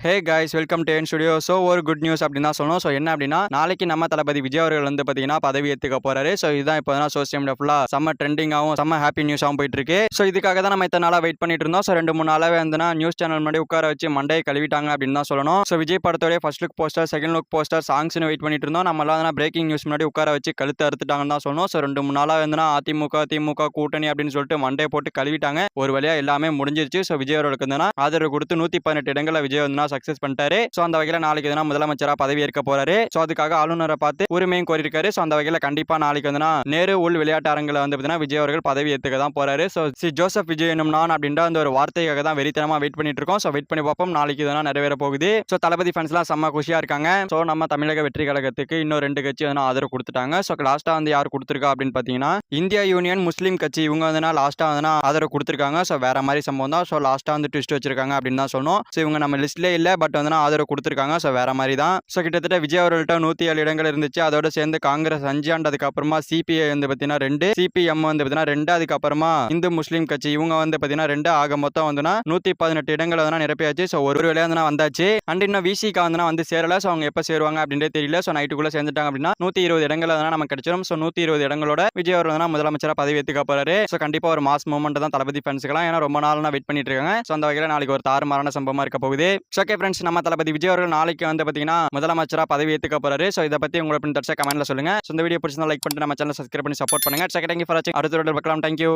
Hey guys welcome to N studio. So ஒரு good news அப்படின்னு தான் சொல்லணும். ஸோ என்ன அப்படின்னா நாளைக்கு நம்ம தளபதி விஜய் அவர்கள் வந்து பார்த்தீங்கன்னா பதவி ஏற்றுக்க போறாரு. ஸோ இதுதான் இப்போ சோசியல் மீடியா ஃபுல்லாக செம்ம ட்ரெண்டிங்காகவும் செம்ம ஹாப்பி நியூஸாகவும் போயிட்டு இருக்கு. ஸோ இதுக்காக தான் நம்ம இத்தனை நாளாக வெயிட் பண்ணிட்டு இருந்தோம். ஸோ 2-3 நாளாவே வந்து நியூஸ் சேனல் முன்னாடி உட்கார வச்சு மண்டையை கழுவிட்டாங்க அப்படின்னு தான் சொல்லணும். ஸோ விஜய் படத்தோடைய first look poster, second look poster, சாங்ஸ்னு வெயிட் பண்ணிட்டு இருந்தோம். நம்ம எல்லாம் பிரேக்கிங் நியூஸ் முன்னாடி உட்கார வச்சு கழுத்து அறுத்துட்டாங்கன்னு தான் சொல்லணும். ஸோ 2-3 நாளாக வந்து அதிமுக திமுக கூட்டணி அப்படின்னு சொல்லிட்டு மண்டையை போட்டு கழுவிட்டாங்க. ஒரு வழியா எல்லாமே முடிஞ்சிருச்சு. ஸோ விஜய் அவர்களுக்கு வந்து ஆதரவு கொடுத்து 118 இடங்களை விஜய் வந்து சக்சஸ் பண்ணிட்டாரு. சோ அந்த வகையில நாளைக்கு முதலமைச்சரா பதவி ஏற்க போறாரு. சோ அதுக்காக ஆளுநரை பார்த்து உரிமையும் கோரியிருக்காரு. சோ அந்த வகையில கண்டிப்பா நாளைக்கு நேரு உள் விளையாட்டு அரங்கில விஜய் அவர்கள் பதவி ஏத்துக்க தான் போறாரு. சோ ஜோசப் விஜய் என்னும் நான் அப்படின்ற அந்த ஒரு வார்த்தைக்காக தான் வெறித்தனமா வெயிட் பண்ணிட்டு இருக்கோம். சோ வெயிட் பண்ணி பார்ப்போம் நாளைக்கு நிறைவேற போகுது. சோ தளபதி ஃபேன்ஸ் எல்லாம் செம்ம குஷியா இருக்காங்க. சோ நம்ம தமிழக வெற்றி கழகத்துக்கு இன்னும் 2 கட்சி ஆதரவு கொடுத்துட்டாங்க. சோ லாஸ்டா யார் கொடுத்திருக்கா அப்படின்னு பாத்தீங்கன்னா இந்தியா யூனியன் முஸ்லீம் கட்சி இவங்க லாஸ்டா ஆதரவு கொடுத்திருக்காங்க. சோ வேற மாதிரி சம்பவம் தான். சோ லாஸ்டா ட்விஸ்ட் வச்சிருக்காங்க அப்படின்னு தான் சொல்லணும். சோ இவங்க நம்ம லிஸ்ட்ல இல்ல, பட் ஆதரவு கொடுத்திருக்காங்க. சோ வேற மாதிரி தான். சோ கிட்டத்தட்ட விஜய் அவர்கள்ட்ட 107 இடங்கள் இருந்துச்சு. அதோட சேர்ந்து காங்கிரஸ் 5 அதுக்கு அப்புறமா சிபிஐ பாத்தீங்கன்னா 2, சிபிஎம் பாத்தீங்கன்னா 2, அதுக்கு அப்புறமா இந்து முஸ்லீம் கட்சி இவங்க பாத்தீங்கன்னா 2, ஆக மொத்தம் 118 இடங்கள் நிரப்பியாச்சு. சோ ஒரு வேலையா வந்தாச்சு. அண்ட் இன்னும் விசிகா வந்து சேரல. சோ அவங்க எப்ப சேருவாங்க அப்படின்றே தெரியல. சோ நைட்டுக்குள்ள சேர்ந்துட்டாங்க அப்படின்னா 120 இடங்கள் நமக்கு கிடைச்சிடும். சோ 120 இடங்களோட விஜய் அவர்கள் முதலமைச்சரா பதவி ஏத்துக்க போறாரு. சோ கண்டிப்பா ஒரு மாஸ் மூமெண்ட் தான் தளபதி ஃபேன்ஸ்க்குலாம். ஏன்னா ரொம்ப நாள் வெயிட் பண்ணிட்டு இருக்காங்க. சோ அந்த வகையில நாளைக்கு ஒரு தாறுமாறான சம்பவமா இருக்க போகுது. ஓகே ஃப்ரெண்ட்ஸ், நம்ம தளபதி விஜய் அவர்கள் நாளைக்கு பாத்தீங்கன்னா முதலமைச்சரா பதவி ஏத்துக்க போறாரு. சோ இத பத்தி உங்களுக்கு கமெண்ட்ல சொல்லுங்க. சோ இந்த வீடியோ பிடிச்சிருந்தா லைக் பண்ணிட்டு நம்ம சேனலை சப்ஸ்கிரைப் பண்ணி சப்போர்ட் பண்ணுங்க. செகண்ட், தேங்க்யூ ஃபார் வாட்சிங். அடுத்த வீடியோல பார்க்கலாம். தேங்க்யூ.